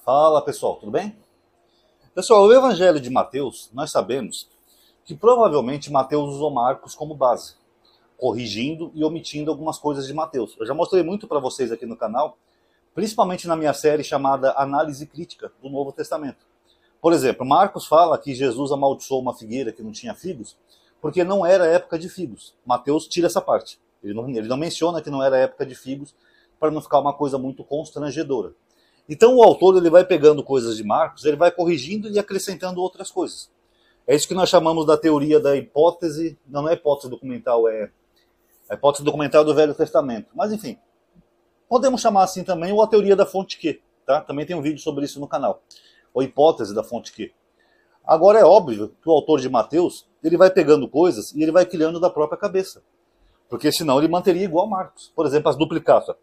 Fala pessoal, tudo bem? Pessoal, o Evangelho de Mateus, nós sabemos que provavelmente Mateus usou Marcos como base, corrigindo e omitindo algumas coisas de Mateus. Eu já mostrei muito para vocês aqui no canal, principalmente na minha série chamada Análise Crítica do Novo Testamento. Por exemplo, Marcos fala que Jesus amaldiçoou uma figueira que não tinha figos, porque não era época de figos. Mateus tira essa parte. Ele não menciona que não era época de figos, para não ficar uma coisa muito constrangedora. Então o autor ele vai pegando coisas de Marcos, ele vai corrigindo e acrescentando outras coisas. É isso que nós chamamos da teoria da hipótese, não é hipótese documental, é a hipótese documental do Velho Testamento. Mas enfim, podemos chamar assim também, ou a teoria da fonte Q, tá? Também tem um vídeo sobre isso no canal, ou hipótese da fonte Q. Agora é óbvio que o autor de Mateus, ele vai pegando coisas e ele vai criando da própria cabeça, porque senão ele manteria igual Marcos. Por exemplo, as duplicata.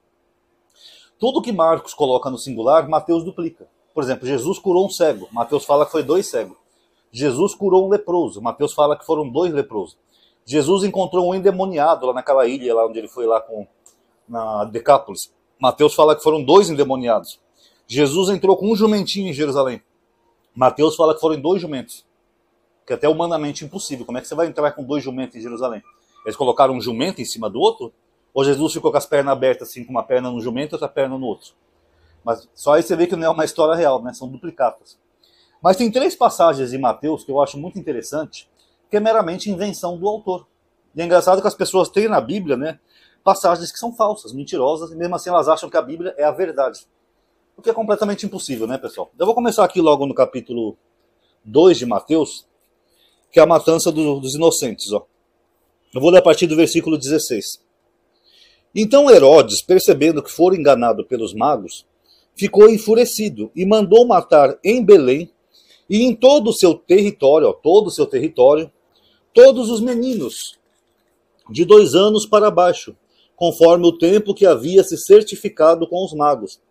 Tudo que Marcos coloca no singular, Mateus duplica. Por exemplo, Jesus curou um cego, Mateus fala que foi 2 cegos. Jesus curou um leproso, Mateus fala que foram 2 leprosos. Jesus encontrou um endemoniado lá naquela ilha, lá onde ele foi lá na Decápolis. Mateus fala que foram 2 endemoniados. Jesus entrou com um jumentinho em Jerusalém. Mateus fala que foram 2 jumentos. Que é até humanamente impossível. Como é que você vai entrar com 2 jumentos em Jerusalém? Eles colocaram um jumento em cima do outro? Ou Jesus ficou com as pernas abertas, assim, com uma perna no jumento e outra perna no outro? Mas só aí você vê que não é uma história real, né? São duplicatas. Mas tem 3 passagens de Mateus que eu acho muito interessante, que é meramente invenção do autor. E é engraçado que as pessoas têm na Bíblia, né, passagens que são falsas, mentirosas, e mesmo assim elas acham que a Bíblia é a verdade. O que é completamente impossível, né, pessoal? Eu vou começar aqui logo no capítulo 2 de Mateus, que é a matança dos inocentes, ó. Eu vou ler a partir do versículo 16. Então Herodes, percebendo que fora enganado pelos magos, ficou enfurecido e mandou matar em Belém e em todo o seu território, todos os meninos de 2 anos para baixo, conforme o tempo que havia se certificado com os magos.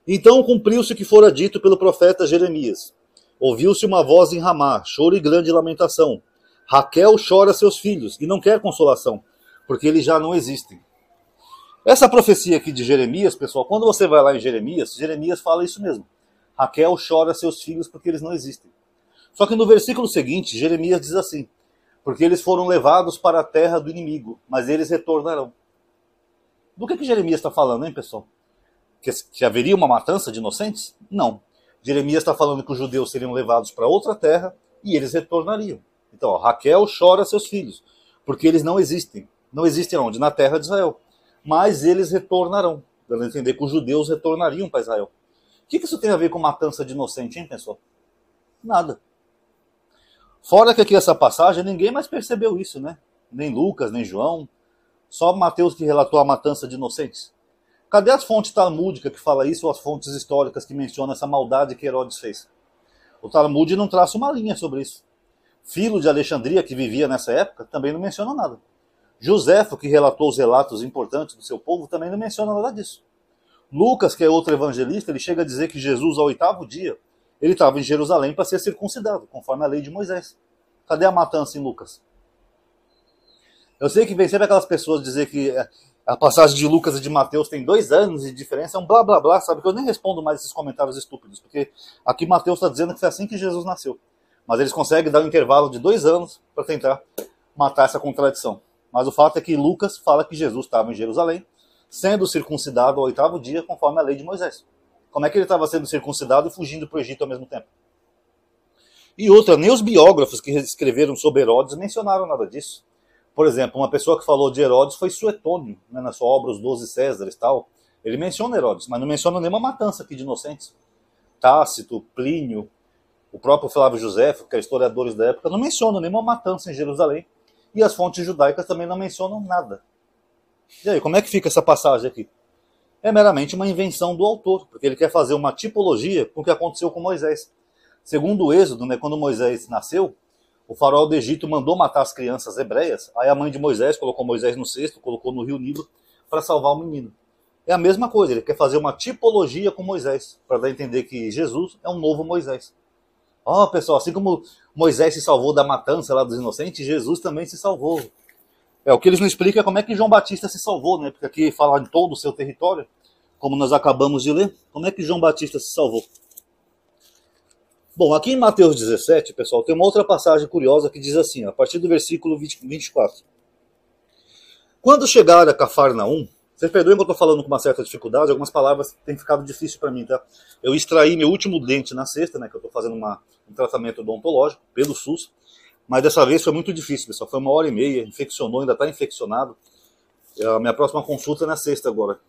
Então cumpriu-se o que fora dito pelo profeta Jeremias. Ouviu-se uma voz em Ramá, choro e grande lamentação. Raquel chora seus filhos e não quer consolação, porque eles já não existem. Essa profecia aqui de Jeremias, pessoal, quando você vai lá em Jeremias, Jeremias fala isso mesmo. Raquel chora seus filhos porque eles não existem. Só que no versículo seguinte, Jeremias diz assim, porque eles foram levados para a terra do inimigo, mas eles retornarão. Do que Jeremias está falando, hein, pessoal? Que haveria uma matança de inocentes? Não. Jeremias está falando que os judeus seriam levados para outra terra e eles retornariam. Então, ó, Raquel chora seus filhos, porque eles não existem. Não existem onde? Na terra de Israel. Mas eles retornarão, dando a entender que os judeus retornariam para Israel. O que isso tem a ver com matança de inocente, hein, pessoal? Nada. Fora que aqui essa passagem, ninguém mais percebeu isso, né? Nem Lucas, nem João. Só Mateus que relatou a matança de inocentes. Cadê as fontes talmúdicas que falam isso, ou as fontes históricas que mencionam essa maldade que Herodes fez? O Talmud não traça uma linha sobre isso. Filo de Alexandria, que vivia nessa época, também não menciona nada. Joséfo, que relatou os relatos importantes do seu povo, também não menciona nada disso. Lucas, que é outro evangelista, ele chega a dizer que Jesus, ao 8º dia, ele estava em Jerusalém para ser circuncidado, conforme a lei de Moisés. Cadê a matança em Lucas? Eu sei que vem sempre aquelas pessoas dizer que a passagem de Lucas e de Mateus tem 2 anos de diferença, é um blá blá blá, sabe? Que eu nem respondo mais esses comentários estúpidos, porque aqui Mateus está dizendo que foi assim que Jesus nasceu. Mas eles conseguem dar um intervalo de 2 anos para tentar matar essa contradição. Mas o fato é que Lucas fala que Jesus estava em Jerusalém, sendo circuncidado ao 8º dia, conforme a lei de Moisés. Como é que ele estava sendo circuncidado e fugindo para o Egito ao mesmo tempo? E outra, nem os biógrafos que escreveram sobre Herodes mencionaram nada disso. Por exemplo, uma pessoa que falou de Herodes foi Suetônio, né, na sua obra Os 12 Césares e tal. Ele menciona Herodes, mas não menciona nenhuma matança aqui de inocentes. Tácito, Plínio, o próprio Flávio Joséfo, que é historiadores da época, não mencionam nenhuma matança em Jerusalém. E as fontes judaicas também não mencionam nada. E aí, como é que fica essa passagem aqui? É meramente uma invenção do autor, porque ele quer fazer uma tipologia com o que aconteceu com Moisés. Segundo o Êxodo, né, quando Moisés nasceu, o faraó do Egito mandou matar as crianças hebreias, aí a mãe de Moisés colocou Moisés no cesto, colocou no rio Nilo para salvar o menino. É a mesma coisa, ele quer fazer uma tipologia com Moisés, para dar a entender que Jesus é um novo Moisés. Ó, pessoal, assim como Moisés se salvou da matança lá dos inocentes, Jesus também se salvou. O que eles não explicam é como é que João Batista se salvou, né? Porque aqui fala em todo o seu território, como nós acabamos de ler. Como é que João Batista se salvou? Bom, aqui em Mateus 17, pessoal, tem uma outra passagem curiosa que diz assim, a partir do versículo 24. Quando chegar a Cafarnaum, vocês perdoem que eu estou falando com uma certa dificuldade, algumas palavras têm ficado difíceis para mim, tá? Eu extraí meu último dente na sexta, né, que eu estou fazendo um tratamento odontológico pelo SUS, mas dessa vez foi muito difícil, pessoal, foi 1h30, infeccionou, ainda está infeccionado. A minha próxima consulta é na sexta agora,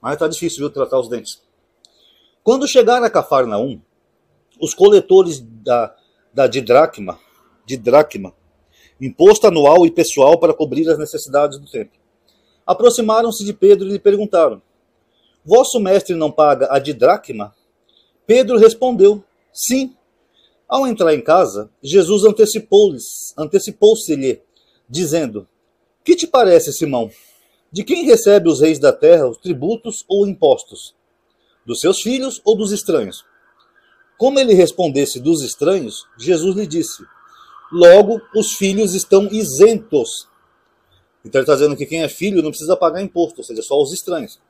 mas está difícil, viu, tratar os dentes. Quando chegar a Cafarnaum, os coletores da didracma, imposto anual e pessoal para cobrir as necessidades do templo, aproximaram-se de Pedro e lhe perguntaram: vosso mestre não paga a didracma? Pedro respondeu: sim. Ao entrar em casa, Jesus antecipou-se-lhe, dizendo: que te parece, Simão? De quem recebe os reis da terra os tributos ou impostos? Dos seus filhos ou dos estranhos? Como ele respondesse dos estranhos, Jesus lhe disse: logo, os filhos estão isentos. Então ele está dizendo que quem é filho não precisa pagar imposto, ou seja, só os estranhos.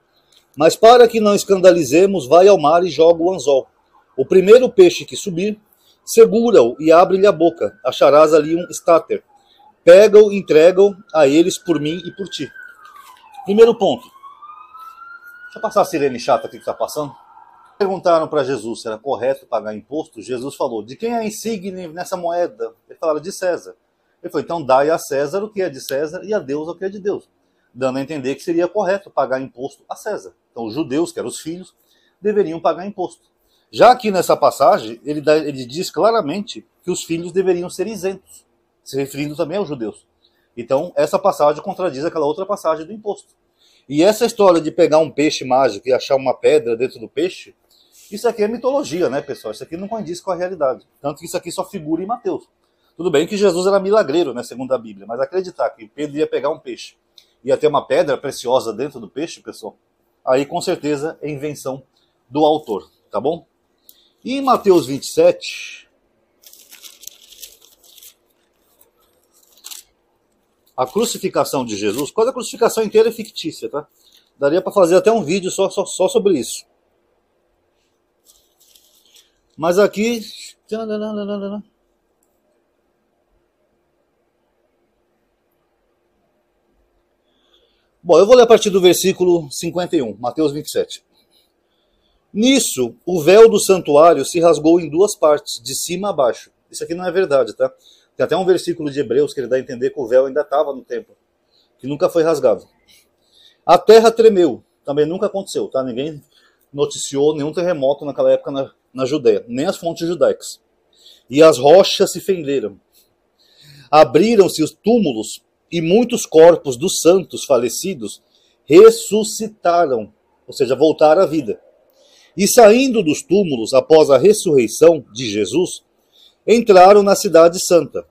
Mas para que não escandalizemos, vai ao mar e joga o anzol. O primeiro peixe que subir, segura-o e abre-lhe a boca. Acharás ali um estáter. Pega-o e entrega-o a eles por mim e por ti. Primeiro ponto. Deixa eu passar a sirene chata aqui que está passando. Perguntaram para Jesus se era correto pagar imposto. Jesus falou: de quem é a insígnia nessa moeda? Ele falaram: de César. Ele falou: então dai a César o que é de César e a Deus o que é de Deus. Dando a entender que seria correto pagar imposto a César. Então os judeus, que eram os filhos, deveriam pagar imposto. Já aqui nessa passagem, ele diz claramente que os filhos deveriam ser isentos, se referindo também aos judeus. Então essa passagem contradiz aquela outra passagem do imposto. E essa história de pegar um peixe mágico e achar uma pedra dentro do peixe, isso aqui é mitologia, né, pessoal? Isso aqui não condiz com a realidade. Tanto que isso aqui só figura em Mateus. Tudo bem que Jesus era milagreiro, né, segundo a Bíblia, mas acreditar que Pedro ia pegar um peixe, ia ter uma pedra preciosa dentro do peixe, pessoal, aí com certeza é invenção do autor, tá bom? E em Mateus 27, a crucificação de Jesus, quase a crucificação inteira é fictícia, tá? Daria para fazer até um vídeo só sobre isso. Mas aqui... Bom, eu vou ler a partir do versículo 51, Mateus 27. Nisso, o véu do santuário se rasgou em duas partes, de cima a baixo. Isso aqui não é verdade, tá? Tem até um versículo de Hebreus que ele dá a entender que o véu ainda estava no templo, que nunca foi rasgado. A terra tremeu, também nunca aconteceu, tá? Ninguém noticiou nenhum terremoto naquela época na Judéia, nem as fontes judaicas. E as rochas se fenderam. Abriram-se os túmulos e muitos corpos dos santos falecidos ressuscitaram, ou seja, voltaram à vida. E saindo dos túmulos após a ressurreição de Jesus, entraram na cidade santa.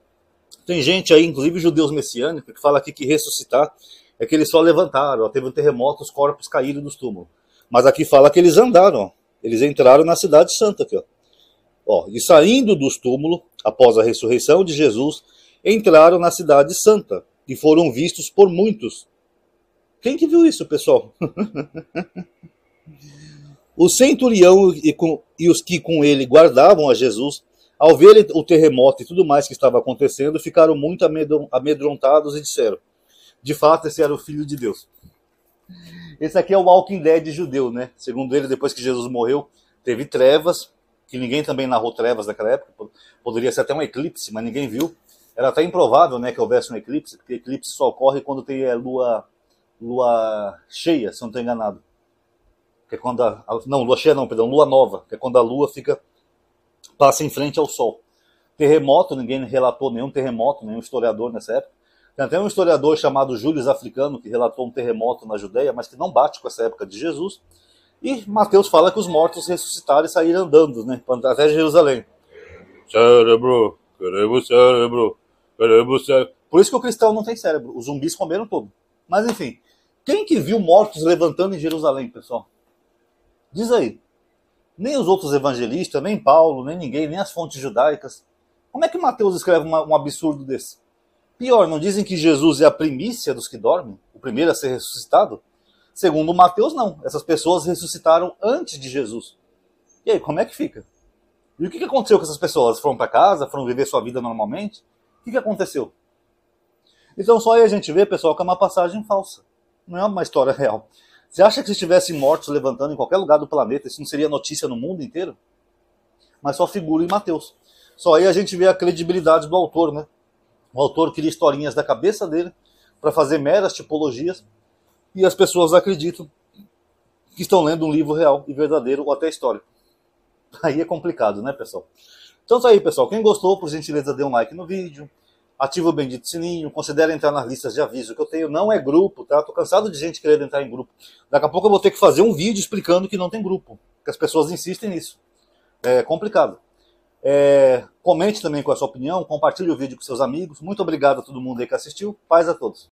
Tem gente aí, inclusive judeus messiânicos, que fala aqui que ressuscitar é que eles só levantaram, ó, teve um terremoto, os corpos caíram dos túmulos. Mas aqui fala que eles andaram, ó, eles entraram na cidade santa aqui, ó. Ó, e saindo dos túmulos, após a ressurreição de Jesus, entraram na cidade santa, e foram vistos por muitos. Quem que viu isso, pessoal? O centurião e os que com ele guardavam a Jesus, ao ver o terremoto e tudo mais que estava acontecendo, ficaram muito amedrontados e disseram: de fato, esse era o Filho de Deus. Esse aqui é o Walking Dead judeu, né? Segundo ele, depois que Jesus morreu, teve trevas, que ninguém também narrou trevas naquela época, poderia ser até um eclipse, mas ninguém viu. Era até improvável, né, que houvesse um eclipse, porque eclipse só ocorre quando tem lua cheia, se não estou enganado. Que é quando lua cheia não, perdão, lua nova, que é quando a lua passa em frente ao sol. Terremoto, ninguém relatou nenhum terremoto, nenhum historiador nessa época. Tem até um historiador chamado Júlio Africano, que relatou um terremoto na Judéia, mas que não bate com essa época de Jesus. E Mateus fala que os mortos ressuscitaram e saíram andando, né, até Jerusalém. Cérebro, queremos cérebro. Por isso que o cristão não tem cérebro. Os zumbis comeram todo. Mas enfim, quem que viu mortos levantando em Jerusalém, pessoal? Diz aí. Nem os outros evangelistas, nem Paulo, nem ninguém, nem as fontes judaicas. Como é que Mateus escreve um absurdo desse? Pior, não dizem que Jesus é a primícia dos que dormem? O primeiro a ser ressuscitado? Segundo Mateus, não. Essas pessoas ressuscitaram antes de Jesus. E aí, como é que fica? E o que aconteceu com essas pessoas? Foram para casa? Foram viver sua vida normalmente? O que aconteceu? Então só aí a gente vê, pessoal, que é uma passagem falsa. Não é uma história real. Você acha que se tivessem mortos levantando em qualquer lugar do planeta, isso não seria notícia no mundo inteiro? Mas só figura em Mateus. Só aí a gente vê a credibilidade do autor, né? O autor cria historinhas da cabeça dele para fazer meras tipologias e as pessoas acreditam que estão lendo um livro real e verdadeiro ou até histórico. Aí é complicado, né, pessoal? Então isso aí, pessoal. Quem gostou, por gentileza, dê um like no vídeo. Ativa o bendito sininho. Considere entrar nas listas de aviso que eu tenho. Não é grupo, tá? Tô cansado de gente querendo entrar em grupo. Daqui a pouco eu vou ter que fazer um vídeo explicando que não tem grupo. Porque as pessoas insistem nisso. É complicado. Comente também com a sua opinião. Compartilhe o vídeo com seus amigos. Muito obrigado a todo mundo aí que assistiu. Paz a todos.